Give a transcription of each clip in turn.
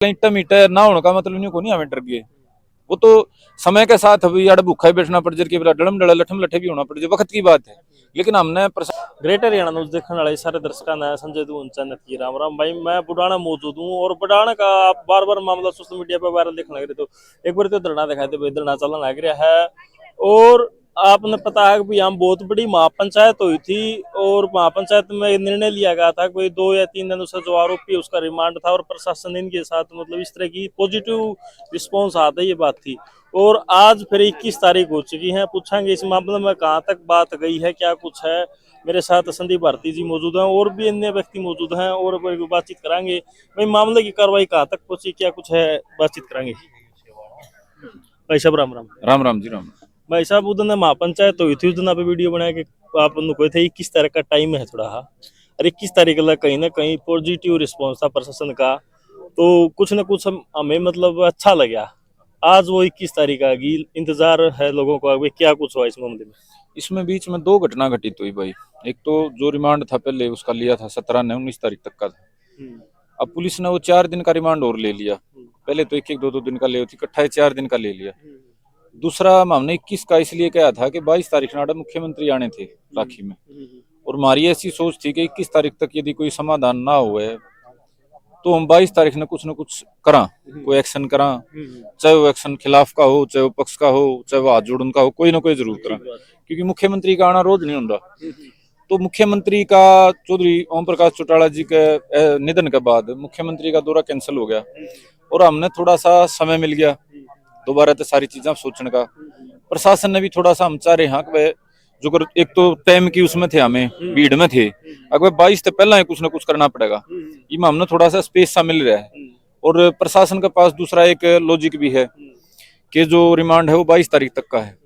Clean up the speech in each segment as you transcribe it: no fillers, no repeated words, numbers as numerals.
ईटा मीटा ना होने का मतलब नहीं को नहीं हमें डर गए। वो तो समय के साथ अभी यार भूखा ही बैठना पड़ जाए, डड़म डड़ा लठम लठे भी होना पड़ जाए, वक्त की बात है। लेकिन हमने ग्रेटर हरियाणा न्यूज देखने वाले सारे दर्शकों ने संजय दून चैनल की राम राम भाई। मैं बुढ़ाना मौजूद हूँ और बुढ़ाना का आप बार बार मामला सोशल मीडिया पर वायरल देखने लग रहे, तो एक बार तो धरना दिखाए थे भाई, धरना चलन लग रहा है। और आपने पता है कि यहाँ बहुत बड़ी महापंचायत हुई थी और महापंचायत में निर्णय लिया गया था कोई 2 या 3 दिनों से जो आरोपी उसका रिमांड था और प्रशासन इनके साथ मतलब इस तरह की पॉजिटिव रिस्पॉन्स आता, ये बात थी। और आज फिर 21 तारीख हो चुकी है, पूछांगे इस मामले में कहाँ तक बात गई है, क्या कुछ है। मेरे साथ संदीप भारती जी मौजूद हैं और भी अन्य व्यक्ति मौजूद हैं और बातचीत करांगे भाई मामले की कार्रवाई कहाँ तक पहुंची, क्या कुछ है, बातचीत करांगे। भाई साहब राम राम। राम राम जी राम। भाई साहब उधर महापंचायत हुई थी, उस दिन आप वीडियो बना के आप कोई थे 21 तारीख का टाइम है थोड़ा, हाँ। और 21 तारीख का कहीं ना कहीं पॉजिटिव रिस्पॉन्स था प्रशासन का, तो कुछ ना कुछ हमें मतलब अच्छा लगा। आज वो 21 तारीख आ गई, इंतजार है लोगों को भाई क्या कुछ हुआ इस मामले में। इसमें बीच में दो घटना घटित हुई भाई। एक तो जो रिमांड था पहले उसका लिया था 17 ने 19 तारीख तक का था। अब पुलिस ने वो 4 दिन का रिमांड और ले लिया। पहले तो 1-1 2-2 दिन का ले थी, इकट्ठा 4 दिन का ले लिया। दूसरा हमने 21 का इसलिए कहा था कि 22 तारीख नाडा मुख्यमंत्री आने थे राखी में, और हमारी ऐसी सोच थी कि 21 तारीख तक यदि कोई समाधान ना हुए तो हम 22 तारीख ने कुछ न कुछ करा, कोई एक्शन करा, चाहे वो एक्शन खिलाफ का हो, चाहे वो पक्ष का हो, चाहे वो हाथ जोड़न का हो, कोई ना कोई जरूर करा। क्योंकि मुख्यमंत्री का आना रोज नहीं होता। तो मुख्यमंत्री का चौधरी ओम प्रकाश चौटाला जी के निधन के बाद मुख्यमंत्री का दौरा कैंसिल हो गया और हमने थोड़ा सा समय मिल गया दोबारा तो सारी चीजें सोचने का। प्रशासन ने भी थोड़ा सा हम चाह रहे हाँ कि जो कर, एक तो टाइम की उसमें थे, हमें भीड़ में थे, अगर 22 से पहला कुछ ना कुछ करना पड़ेगा। ये हमने थोड़ा सा स्पेस सा मिल रहा है। और प्रशासन के पास दूसरा एक लॉजिक भी है कि जो रिमांड है वो 22 तारीख तक का है,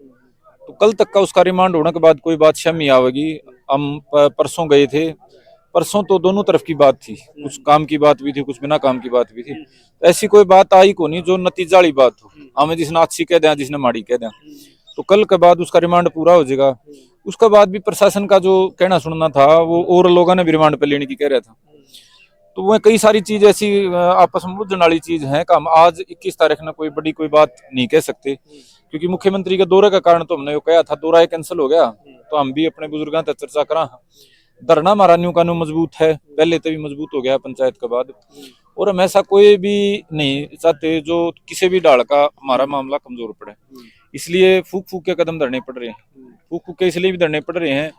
तो कल तक का उसका रिमांड होने के बाद कोई बात शमी आवेगी। हम परसों गए थे, परसों तो दोनों तरफ की बात थी, कुछ काम की बात भी थी, कुछ बिना काम की बात भी थी। ऐसी कोई बात आई को नहीं जो नतीजा वाली बात हो, हमें जिसने अच्छी कह दें जिसने माड़ी कह दें। तो कल के बाद उसका रिमांड पूरा हो जाएगा। उसके बाद भी प्रशासन का जो कहना सुनना था वो और लोगों ने भी रिमांड पे लेने की कह रहा था। तो वह कई सारी चीज ऐसी आपस में बुझने वाली चीज है कि हम आज 21 तारीख ने कोई बड़ी कोई बात नहीं कह सकते, क्योंकि मुख्यमंत्री के दौरे का कारण तो हमने कहा था, दौरा कैंसिल हो गया तो हम भी अपने बुजुर्गों तक चर्चा करा। धरना हमारा न्यू कानून मजबूत है, पहले तो भी मजबूत हो गया पंचायत के बाद। और हम ऐसा कोई भी नहीं चाहते जो किसी भी डाल का हमारा मामला कमजोर पड़े, इसलिए फूक फूक के कदम धरने पड़ रहे हैं। फूक फूक के इसलिए भी धरने पड़ रहे हैं,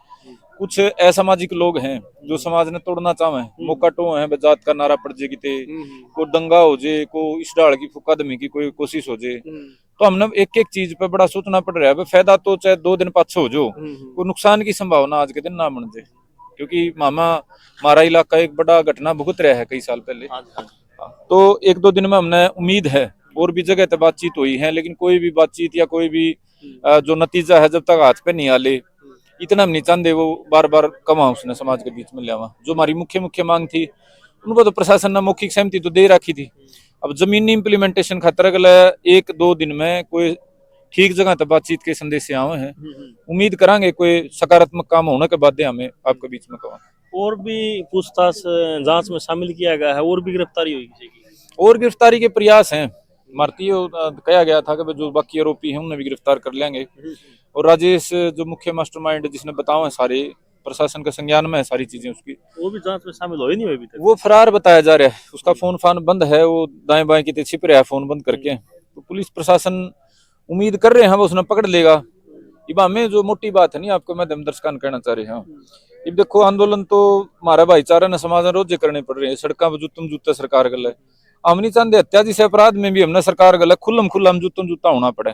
कुछ असामाजिक लोग हैं जो समाज ने तोड़ना चाहे, मौका टो है जात का नारा पड़ जाएगी थे, को दंगा हो जाए, को इस डाल की फुकादमी की कोई कोशिश हो जाए। तो हमने एक एक चीज पे बड़ा सोचना पड़ रहा है। फायदा तो चाहे 2 दिन पाछे हो जो, को नुकसान की संभावना आज के दिन ना बन जाए, क्योंकि मामा हमारा इलाका एक बड़ा घटना भुगत रहा है कई साल पहले। तो 1-2 दिन में हमने उम्मीद है, और भी जगह पे बातचीत हुई है, लेकिन कोई भी बातचीत या कोई भी जो नतीजा है जब तक हाथ पे नहीं आले, इतना हम नहीं चाहते वो बार बार कमा उसने समाज के बीच में लिया। जो हमारी मुख्य मांग थी उनको तो प्रशासन ने मौखिक सहमति तो दे रखी थी। अब जमीनी इम्प्लीमेंटेशन खातर अगले 1-2 दिन में कोई ठीक जगह तक बातचीत के संदेश आए हैं। उम्मीद करांगे कोई सकारात्मक काम होने के बाद हमें आपके बीच में कहा। और भी पूछताछ जांच में शामिल किया गया है, और भी गिरफ्तारी हुई किसी की? और गिरफ्तारी के प्रयास हैं। भारतीय कहा गया था कि जो बाकी आरोपी हैं उन्हें भी गिरफ्तार कर लेंगे। और राजेश जो मुख्य मास्टरमाइंड जिसने बताओ है सारे, प्रशासन का संज्ञान में है सारी चीजें उसकी, वो भी जांच में शामिल हो ही नहीं अभी तक। वो फरार बताया जा रहा है। उसका फोन फान बंद है, वो दाएं बाएं की छिप रहा है फोन बंद करके। तो पुलिस प्रशासन उम्मीद कर रहे हैं वो उसने पकड़ लेगा। इब हमें जो मोटी बात है नहीं, आपको मैं दमदर्शकान कहना चाह रहे हैं। इब देखो आंदोलन तो हमारा भाईचारा ने समाज में रोजे करने पड़ रहे हैं, सड़कों पर जूतम जूता सरकार गल है। हम नहीं चाहते हत्या जैसे अपराध में भी हमने सरकार गल खुल्लम खुल्ला हम जूतम जूता होना पड़े।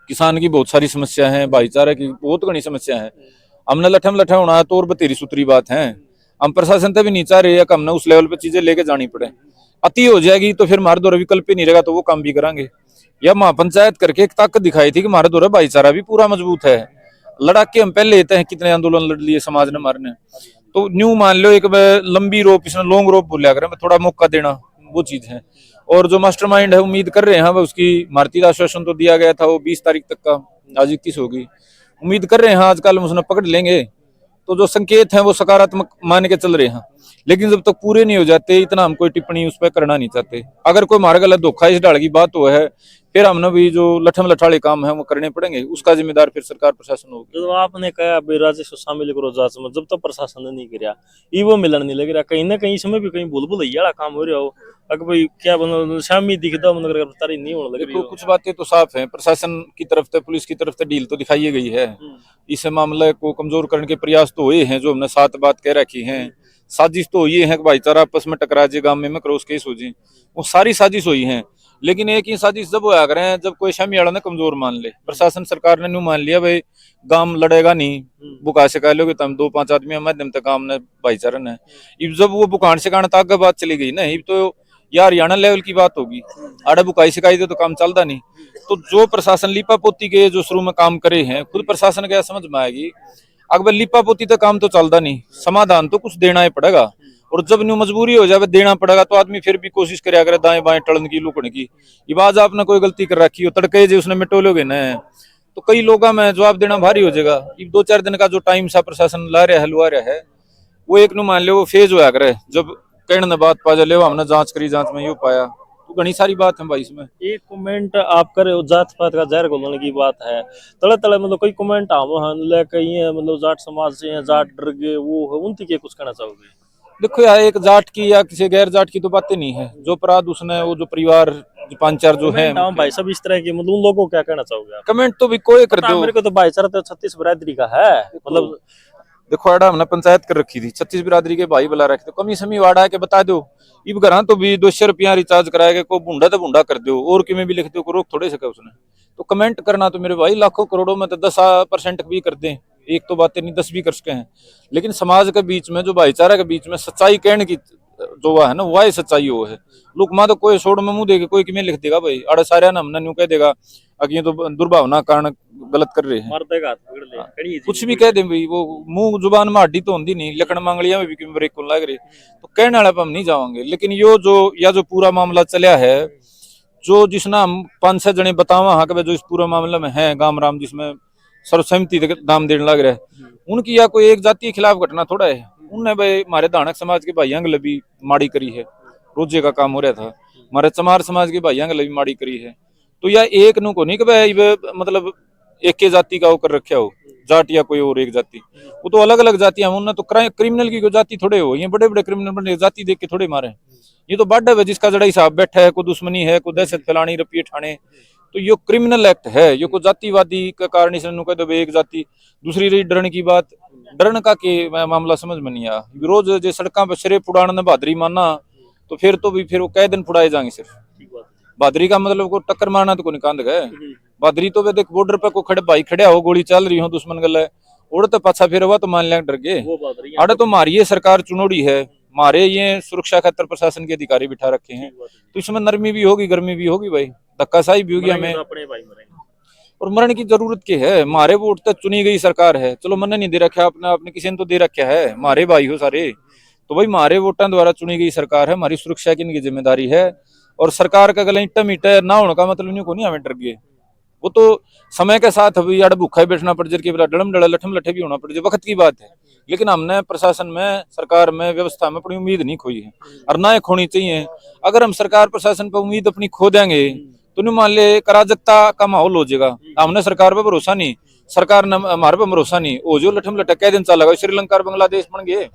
किसान की बहुत सारी समस्या है, भाईचारे की बहुत घनी समस्या है, हमने लठम लठा होना है तो और बतेरी सुतरी बात है। हम प्रशासन तक भी नहीं चाह रहे हैं कि हमने उस लेवल पे चीजें लेके जानी पड़े। अति हो जाएगी तो फिर हमारे द्वारा विकल्प ही नहीं रहेगा, तो वो काम भी करांगे। या महापंचायत करके एक ताकत दिखाई थी कि हमारे द्वारा भाईचारा भी पूरा मजबूत है। लड़ाके हम पहले लेते हैं, कितने आंदोलन लड़ लिए समाज ने मारने। तो न्यू मान लो एक लंबी रोप, इसने लॉन्ग रोप बोलिया करें, थोड़ा मौका देना, वो चीज है। और जो मास्टरमाइंड है उम्मीद कर रहे हैं वो उसकी भारतीय आश्वासन तो दिया गया था वो 20 तारीख तक का, आज 21 होगी। उम्मीद कर रहे हैं आजकल हम उसने पकड़ लेंगे। तो जो संकेत हैं वो सकारात्मक मान के चल रहे हैं। लेकिन जब तक पूरे नहीं हो जाते इतना हम कोई टिप्पणी उस पर करना नहीं चाहते। अगर कोई हमारा गलत धोखा इस डाल की बात हो है, फिर हमने भी जो लठम लठाड़े काम है वो करने पड़ेंगे, उसका जिम्मेदार फिर सरकार प्रशासन होगी। जो आपने कहा अभी राजस्व शामिल करो जांच में, जब तक प्रशासन ने नहीं किया ये वो मिलन नहीं लग रहा, कहीं ना कहीं इसमें भी कहीं भूल भुलैया काम हो रहा हो। अगर भाई क्या बनो शामी दिखता मतलब गिरफ्तारी नहीं होने लग रही देखो हो। कुछ बातें तो साफ हैं, प्रशासन की तरफ से पुलिस की तरफ से डील तो दिखाई गई है, इस मामले को कमजोर करने के प्रयास तो हुए हैं, जो हमने 7 बात कह रखी है, साजिश तो ये है कि भाईचारा आपस में टकरा जाए, गांव में क्रॉस केस हो जाए, वो सारी साजिश हुई है। लेकिन एक ही साजिश जब वो आग रहे हैं जब कोई शामियाड़ा ने कमजोर मान ले, प्रशासन सरकार ने न्यू मान लिया भाई गांव लड़ेगा नहीं, बुका से कह लोगे तुम 2-5 आदमी माध्यम तक काम ने भाईचारा ने, जब वो बुकान से कारण तक बात चली गई ना, तो यार हरियाणा लेवल की बात होगी, आड़ा बुकाई सिकाई दे तो काम चलता नहीं। तो जो प्रशासन लिपा पोती के जो शुरू में काम करे हैं, खुद प्रशासन क्या समझ में आएगी, अगर लिपा पोती तो काम तो चलता नहीं, समाधान तो कुछ देना ही पड़ेगा, और जब न्यू मजबूरी हो जाए देना पड़ेगा तो आदमी फिर भी कोशिश करे अगर दाएं बाएं टलन की लुकने की। ये बात आपने कोई गलती कर रखी हो तड़के जो उसने मिटोलोगे ना, तो कई लोगों में जवाब देना भारी हो जाएगा। 2-4 दिन का जो टाइम सा प्रशासन ला रहा है हलवा रहा है, वो एक नु मान लो वो फेज होया करे, जब कहने ने बात पा ले हमने जांच करी, जांच में यू पाया, तो घनी सारी बात है भाई इसमें। एक कमेंट आप करे हो जात पात का जहर घोलने की बात है, तले तले मतलब कोई कमेंट हम ले कहीं है मतलब जाट समाज से हैं, जाट डर गए वो है, उनकी क्या कुछ कहना चाहोगे। देखो यार एक जाट की या किसी गैर जाट की तो बातें नहीं है, जो अपराध उसने वो जो परिवार 5-4 जो है कमेंट भाई सब इस तरह की मतलब उन लोगों को क्या कहना चाहोगे आप। कमेंट तो भी कोई कर पता दो। मेरे को तो भाईचारा तो 36 बिरादरी का है मतलब। देखो आड़ा हमने पंचायत कर रखी थी, 36 बिरादरी के भाई बुला रखे थे, कमी समी वाड़ा है कि बता दो इब घर तो भी 200 रुपया रिचार्ज कराएगा, को भूडा तो भूडा कर दो और किमें भी लिख दो, को रोक थोड़े सके उसने। तो कमेंट करना तो मेरे भाई लाखों करोड़ों में तो 10% भी कर दें, एक तो बातें नहीं 10 भी कर सके हैं, लेकिन समाज के बीच में जो भाईचारा के बीच में सच्चाई कहने की जो है ना वह सच्चाई वो है। लोग माँ तो कोई छोड़ में मुंह देगा, कोई किमें लिख देगा भाई अड़ा सारे ना हमने न्यू कह देगा अगर ये तो दुर्भावना कारण गलत कर रहे हैं, मार देगा पकड़ ले खड़ी कुछ भी कह दे भाई, वो मुंह जुबान में हड्डी तो होती नहीं, लकड़ मांगलिया में भी क्यों ब्रेक को लग रही, तो कहने वाले पर हम नहीं जाओगे। लेकिन यो जो या जो पूरा मामला चला है, जो जिसना हम 5-6 जने बतावा हाँ कि जो इस पूरा मामले में है गाम राम जिसमें सर्वसहमति दाम देने लग रहा है, उनकी या कोई एक जाति के खिलाफ घटना थोड़ा है, उनने भाई हमारे दानक समाज के भाइयों के भी माड़ी करी है, रोजे का काम हो रहा था, हमारे चमार समाज के भाइयों के भी माड़ी करी है। तो या एक नु को नहीं कि भाई मतलब एक के जाति का होकर रखा हो जाट या कोई और एक जाति, वो तो अलग अलग जातियां उन्होंने तो क्रिमिनल की कोई जाति थोड़े हो, ये बड़े बड़े क्रिमिनल बने जाति देख के थोड़े मारे, ये तो बाढ़ है जिसका जड़ा हिसाब बैठा है, कोई दुश्मनी है, कोई दहशत फैलानी रपिए ठाणे, तो ये क्रिमिनल एक्ट है, ये कोई जातिवादी का कारण इसने कह दो एक जाति दूसरी रही डरने की बात, डरने का के मामला समझ में नहीं आया। रोज जो सड़कों पर शरे पुराण ने बहादुरी माना तो फिर तो भी फिर वो कई दिन पुड़ाए जाएंगे, सिर्फ बहादुरी का मतलब को टक्कर मारना तो को निकाल गए, बहादुरी तो वे देख बॉर्डर पे को खड़े भाई खड़े हो गोली चल रही हो दुश्मन गल उड़ तो पाछा फिर हुआ तो मान लिया डर गए। आड़े तो मारिए सरकार चुनौड़ी है, मारे ये सुरक्षा खातर प्रशासन के अधिकारी बिठा रखे हैं, तो इसमें नरमी भी होगी गर्मी भी होगी भाई, धक्काशाही भी होगी हमें, और मरण की जरूरत क्या है, मारे वोट तक चुनी गई सरकार है, चलो मैंने नहीं दे रखा आपने आपने किसी ने तो दे रखा है, मारे भाई हो सारे, तो भाई मारे वोटों द्वारा चुनी गई सरकार है, हमारी सुरक्षा की इनकी जिम्मेदारी है, और सरकार का गला ईटा मीटा ना होने का मतलब नहीं को नहीं हमें डर गए, वो तो समय के साथ अभी यार भूखा ही बैठना पड़ जाए, डड़म डड़ा लठम लठे भी होना पड़ जाए, वक्त की बात है। लेकिन हमने प्रशासन में सरकार में व्यवस्था में अपनी उम्मीद नहीं खोई है और ना ही खोनी चाहिए। अगर हम सरकार प्रशासन पर उम्मीद अपनी खो देंगे तो नहीं मान ले अराजकता का माहौल हो जाएगा। हमने सरकार पर भरोसा नहीं, सरकार ने हमारे पर भरोसा नहीं, हो जो लठम लटक कै दिन चला, श्रीलंका और बांग्लादेश बन गए,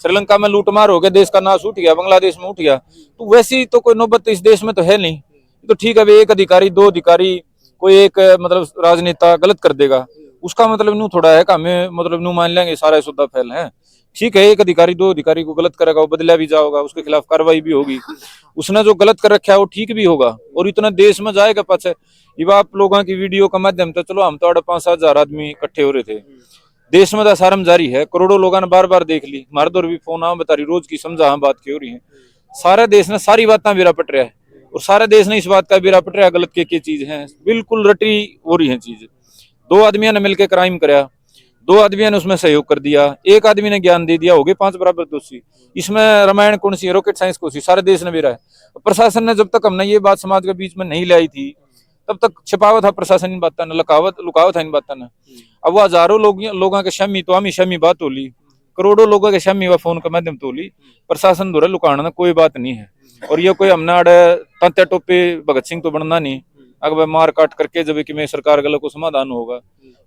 श्रीलंका में लूटमार हो गया, देश का नाश उठ गया, बांग्लादेश में उठ गया, तो वैसी तो कोई नौबत इस देश में तो है नहीं। तो ठीक है एक अधिकारी दो अधिकारी कोई एक मतलब राजनेता गलत कर देगा, उसका मतलब नू थोड़ा है कि हमें मतलब नू मान लेंगे सारा सुद्धा फैल है। ठीक है एक अधिकारी दो अधिकारी को गलत करेगा वो बदला भी जाओगा, उसके खिलाफ कार्रवाई भी होगी, उसने जो गलत कर रखा है वो ठीक भी होगा, और इतना देश में जाएगा पाछे। ये आप लोगों की वीडियो के माध्यम से चलो हम तो 5-7 हजार आदमी इकट्ठे हो रहे थे, देश में सारम जारी है, करोड़ों लोगों ने बार बार देख ली, हमारे दौर भी फोन आ बता रही रोज की समझा हाँ बात की हो रही है, सारे देश ने सारी बातें बेरा पट रहा है, और सारे देश ने इस बात का बेरा पट रहा है गलत के चीज है, बिल्कुल रटी हो रही है चीज। 2 आदमियों ने मिलकर क्राइम कराया, 2 आदमियों ने उसमें सहयोग कर दिया, एक आदमी ने ज्ञान दे दिया, हो गए 5 बराबर दोषी। इसमें रामायण कौन सी रॉकेट साइंस कौन सी, सारे देश ने बेरा है। प्रशासन ने जब तक हमने ये बात समाज के बीच में नहीं लाई थी तब तक छिपावा था प्रशासन इन बात ने, लुकावा था इन बातों ने। अब वो हजारों लोगों के शमी तो हम शमी बात होली, करोड़ों लोगों के शामी व फोन के माध्यम तो ली प्रशासन द्वारा लुकाना कोई बात नहीं है। और ये कोई हमने आड़े तांत्या टोपे भगत सिंह तो बनना नहीं। अगर मार काट करके जब कि मैं सरकार गला को समाधान होगा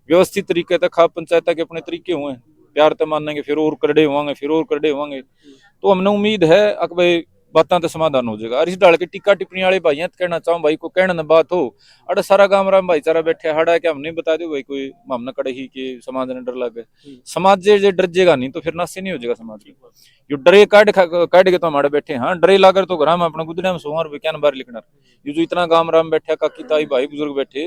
व्यवस्थित तरीके तक खाप पंचायत के अपने तरीके हुए प्यार तो मानेंगे, फिर और करड़े होंगे, फिर और करड़े होंगे। तो हमने उम्मीद है कि भाई बातें तो समाधान हो जाएगा। और इस डाल के टिक्का टिप्पणी वाले भाई कहना चाहूँ भाई को कहना न बात हो अरे सारा गांव राम भाईचारा बैठे हड़ा के हम नहीं बता दो भाई कोई हमने कड़े ही के समाज ने डर लगे समाज जे डरजेगा नहीं तो फिर नासे नहीं हो जाएगा समाज में। यो डरे काट के तो हमारे बैठे हाँ डरे लाकर तो घर में अपना गुदरे में सोहर क्या बार लिखना। ये जो इतना गांव राम बैठे काकी ताई भाई बुजुर्ग बैठे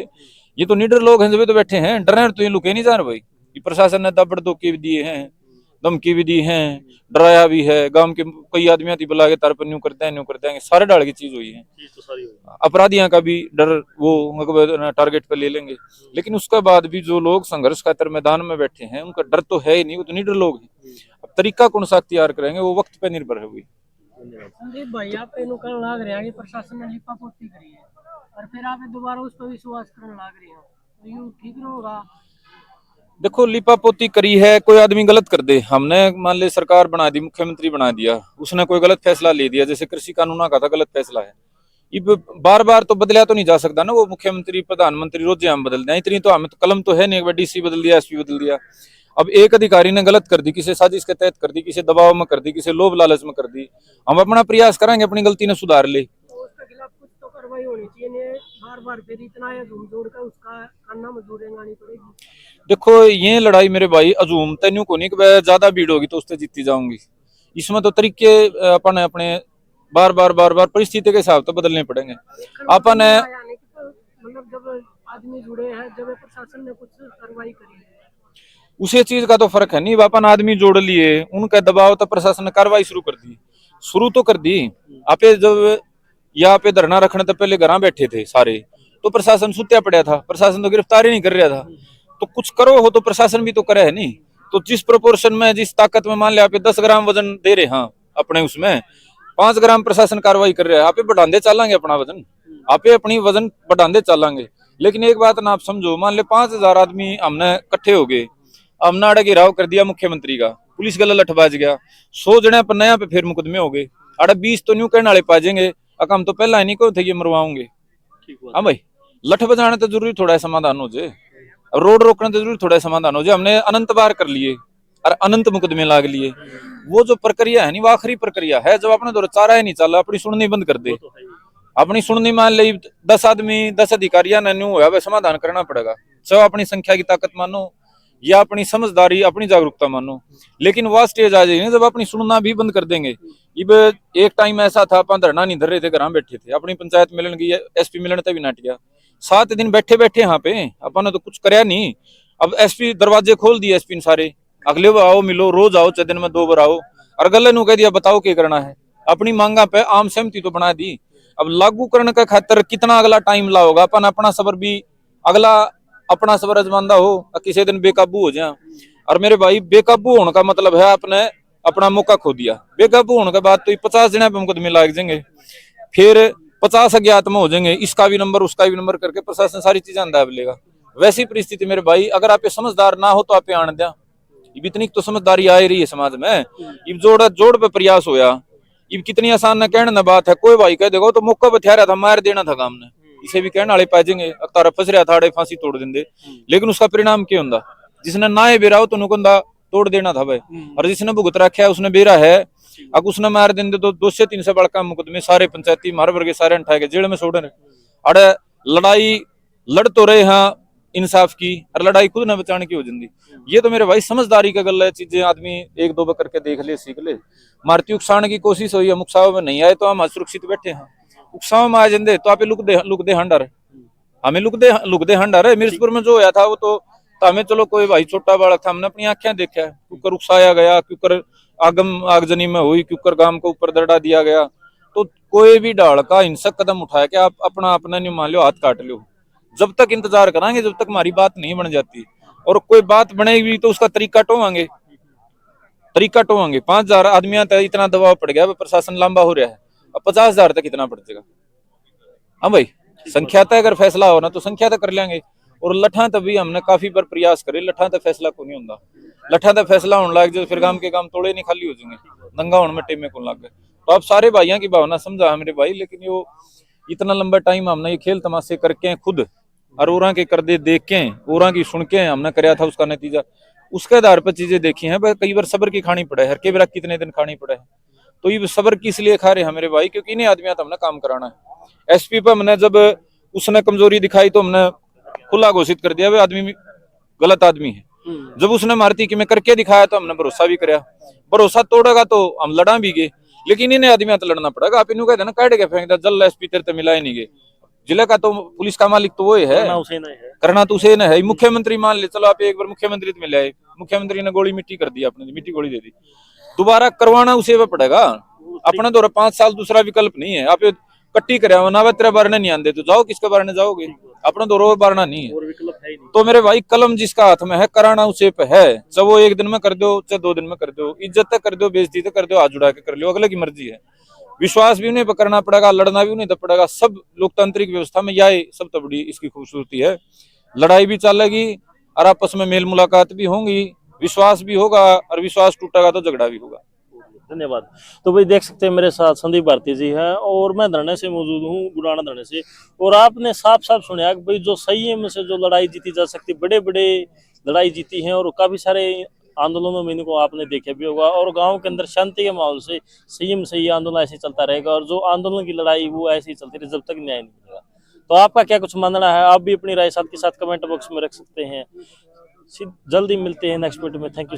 ये तो निडर लोग हैं जब तो बैठे हैं डर तो ये लुके नहीं जा रहे भाई। ये प्रशासन ने दबड़ धोखे भी दिए हैं, धमकी भी दी है, डराया भी है। गांव के कई आदमी आती बुला के तार पर न्यू करते हैं सारे डाल की चीज हुई है। अपराधियों का भी डर वो टारगेट पे ले लेंगे। लेकिन उसके बाद भी जो लोग संघर्ष खातर मैदान में बैठे हैं उनका डर तो है ही नहीं, वो तो निडर लोग हैं। अब तरीका कौन सा अख्तियार करेंगे वो वक्त पे निर्भर है। हुई संदीप भाई आप कहने लाग रहे हैं कि प्रशासन ने लिपापोती करी है और फिर आप दोबारा उस पर विश्वास करने लाग रहे हो तो यूं ठीक नहीं होगा। देखो लिपापोती करी है, कोई आदमी गलत कर दे, हमने मान ले सरकार बना दी, मुख्यमंत्री बना दिया, उसने कोई गलत फैसला ले दिया, जैसे कृषि कानून का था गलत फैसला है, ये बार बार तो बदला तो नहीं जा सकता ना। वो मुख्यमंत्री प्रधानमंत्री रोज हम बदलते हैं, इतनी तो हमें तो कलम तो है नहीं, एक बार डीसी बदल दिया, एसपी बदल दिया। अब एक अधिकारी ने गलत कर दी, किसी साजिश के तहत कर दी, किसी दबाव में कर दी, किसी लोभ लालच में कर दी, हम अपना प्रयास करेंगे अपनी गलती ने सुधार ले। तो उसके खिलाफ कुछ तो कार्रवाई होनी चाहिए, बार बार फिर इतना है झूम जोड़ कर उसका करना मजदूर नहीं पड़ेगी। देखो ये लड़ाई मेरे भाई अजूम तेन्यू को नहीं कि ज्यादा भीड़ होगी तो उससे जीती जाऊंगी। इसमें तो तरीके अपन अपने बार बार परिस्थिति के हिसाब तो बदलने पड़ेंगे। अपन मतलब जब आदमी जुड़े हैं, जब प्रशासन ने कुछ कार्रवाई करी है उसी चीज का तो फर्क है नहीं। अपन आदमी जोड़ लिए उनका दबाव तो प्रशासन ने कार्रवाई शुरू तो कर दी। आपे जब यहाँ पे धरना रखने तो पहले घर बैठे थे सारे, तो प्रशासन सुत्या पड़ा था, प्रशासन तो गिरफ्तार ही नहीं कर रहा था। तो कुछ करो हो तो प्रशासन भी तो करे है नहीं। तो जिस प्रोपोर्शन में जिस ताकत में मान लिया आप 10 ग्राम वजन दे रहे हाँ अपने उसमें 5 ग्राम प्रशासन कार्रवाई कर रहा है, आप बढ़ाते चलेंगे अपना वजन, आप अपनी वजन बढ़ाते चलेंगे। लेकिन एक बात ना आप समझो, मान ले 5000 आदमी हमने इकट्ठे हो गए, हमने अड़ा गिराव कर दिया मुख्यमंत्री का, पुलिस गला लठबाज गया, 100 जने पर नया पे फिर मुकदमे हो गए, अड़ा 20 तो न्यू कहने वाले पाजेंगे हम तो पहला नहीं को थे ये मरवाओगे। हाँ भाई लठ बजाने तो जरूरी थोड़ा समाधान हो जाए, रोड रोकने तो जरूरी थोड़ा समाधान हो जाए। हमने अनंत बार कर लिए और अनंत मुकदमे लाग लिए। वो जो प्रक्रिया है नहीं वो आखिरी प्रक्रिया है, जब अपने दौर चारा ही नहीं चला अपनी सुननी बंद कर दे, अपनी सुननी मान ली 10 आदमी 10 अधिकारियों ने न्यू हुआ समाधान करना पड़ेगा। चाहे अपनी संख्या की ताकत मानो या अपनी समझदारी अपनी जागरूकता मानो, लेकिन वह स्टेज आ जाएगी जब अपनी सुनना भी बंद कर देंगे। अब एक टाइम ऐसा था अपन धरना नहीं धर रहे थे, घर बैठे थे, अपनी पंचायत मिलन गई, एसपी मिलन तभी नट गया, 7 दिन बैठे बैठे यहाँ पे अपन ने तो कुछ कराया नहीं। अब एसपी दरवाजे खोल दिए, एसपी ने सारे अगले आओ मिलो, रोज आओ, 4 दिन में 2 बार आओ, और गले नु कह दिया बताओ क्या करना है। अपनी मांगा पे आम सहमति तो बना दी, अब लागू करने का खातर कितना अगला टाइम ला होगा, अपन अपना सबर भी अगला अपना सबर अजमांदा हो, किसी दिन बेकाबू हो जाए। और मेरे भाई बेकाबू होने का मतलब है आपने अपना मौका खो दिया। बेकाबू होने के बाद तो 50 जने पे मुकदमे लाग जाएंगे, फिर 50 अज्ञात में हो जाएंगे, इसका भी नंबर उसका भी नंबर करके प्रशासन सारी चीजें अंदाज लेगा। वैसी परिस्थिति मेरे भाई अगर आप समझदार ना हो तो आप आने दिया, इतनी तो समझदारी आ रही है समाज में। इब जोड़ पे प्रयास होया, इब कितनी आसान न कहने न बात है, कोई भाई कह देगा तो मौका बथिया रहा था, मार देना था काम ने, इसे भी कहने वाले पाजेंगे तारा फंस रहा था आड़े फांसी तोड़ देंगे। लेकिन उसका परिणाम क्या होता, जिसने ना ही बेरा हो तो नुकंदा तोड़ देना था भाई, और जिसने भुगत रखा है उसने बेरा है, अब उसने मार देंगे तो 2 से 3 से बड़का मुकदमे सारे पंचायती मार वर्गे सारे उठाए गए जेल में छोड़ रहे। अरे लड़ाई लड़ तो रहे हाँ इंसाफ की, और लड़ाई खुद न बचाने की हो जाती। ये तो मेरे भाई समझदारी का गल है, चीजें आदमी 1-2 बार करके देख ले सीख ले। मारती उकसाने की कोशिश हुई है, मुकसाव में नहीं आए तो हम सुरक्षित बैठे हैं, उकसाव में आ जाते तो आप लुक दे हंडर, हमें लुक दे हंडर है। मिर्जपुर में जो होया था वो तो हमें चलो कोई भाई छोटा बालक था, हमने अपनी आंखें देखा है, क्योंकर उकसाया गया, क्योंकर आगजनी में हुई, क्योंकर गांव को ऊपर दरड़ा दिया गया। तो कोई भी डाल का हिंसक कदम उठाया कि आप अपना नहीं मान लो, हाथ काट लो, जब तक इंतजार कराएंगे जब तक हमारी बात नहीं बन जाती। और कोई बात बनेगी तो उसका तरीका टोवांगे 5000 आदमियों तक इतना दबाव पड़ गया, प्रशासन लंबा हो रहा है, अब 50,000 तक कितना पड़ जाएगा। हाँ भाई संख्या तय अगर फैसला हो ना तो संख्या तक कर लेंगे, और लठा तभी हमने काफी बार प्रयास करे, लठा तो फैसला को नहीं होता, लठा तो फैसला होने लग जाए फिर काम के काम तोड़े नहीं खाली हो जाएंगे, दंगा होने में टेमे को लग गए। तो आप सारे भाइयों की भावना समझा मेरे भाई, लेकिन यो इतना लंबा टाइम हमने ये खेल तमाशे करके खुद और औरा के कर दे देख के औरा की सुन के हमने कराया था, उसका नतीजा उसके आधार पर चीजें देखी हैं। कई बार सब्र की खानी पड़े है, के बार कितने दिन खानी पड़े है, तो ये सब्र किस लिए खा रहे हैं मेरे भाई, क्योंकि इन्हें आदमियों तो हमने काम कराना है। एसपी पर हमने जब उसने कमजोरी दिखाई तो हमने खुला घोषित कर दिया वे आदमी गलत आदमी है। जब उसने मारती कि मैं करके दिखाया तो हमने भरोसा भी कराया, भरोसा तोड़ेगा तो हम लड़ा भी गए, लेकिन इन्हें आदमियों तो लड़ना पड़ेगा। आप इन्हों कहते ना काट के फेंक दिया जल एसपी तेरे तो मिला ही नहीं गए, जिले का तो पुलिस का मालिक तो वो है, करना तो उसे है। मुख्यमंत्री मान ले, चलो आप एक बार मुख्यमंत्री तो मिले आए, मुख्यमंत्री ने गोली मिट्टी कर दी, आपने मिट्टी गोली दे दी, दोबारा करवाना उसे पे पड़ेगा। अपने दौरा 5 साल दूसरा विकल्प नहीं है। आप कट्टी कराओ ना तेरे बारे नहीं आते तो जाओ, किसके बारे में जाओगे, अपना दौरा बारना नहीं है। तो मेरे भाई कलम जिसका हाथ में है कराना उसे पे है, चाहे वो 1 दिन में कर दो चाहे 2 दिन में कर दो, इज्जत तक कर दो, बेइज्जती तक कर दो, हाथ जुड़ा के कर लो, अगले की मर्जी है। विश्वास भी उन्हें करना पड़ेगा, लड़ना भी उन्हें पड़ेगा। सब लोकतांत्रिक व्यवस्था में यह सब तो बड़ी इसकी खूबसूरती है। लड़ाई भी चलेगी और आपस में मेल मुलाकात भी होंगी, विश्वास भी होगा, और विश्वास टूटेगा तो झगड़ा भी होगा। धन्यवाद। तो भाई देख सकते हैं मेरे साथ संदीप भारती जी हैं और मैं धरने से मौजूद हूँ, बुढ़ाना धरने से। और आपने साफ साफ सुना कि भाई जो संयम से जो लड़ाई जीती जा सकती, बड़े बड़े लड़ाई जीती हैं और काफी सारे आंदोलनों में इनको आपने देखा भी होगा। और गांव के अंदर शांति के माहौल से संयम से ये आंदोलन ऐसे चलता रहेगा और जो आंदोलन की लड़ाई वो ऐसे ही चलती रहे जब तक न्याय नहीं मिलेगा। तो आपका क्या कुछ मानना है, आप भी अपनी राय साथ के साथ कमेंट बॉक्स में रख सकते हैं। जल्दी मिलते हैं नेक्स्ट वीडियो में। Thank you.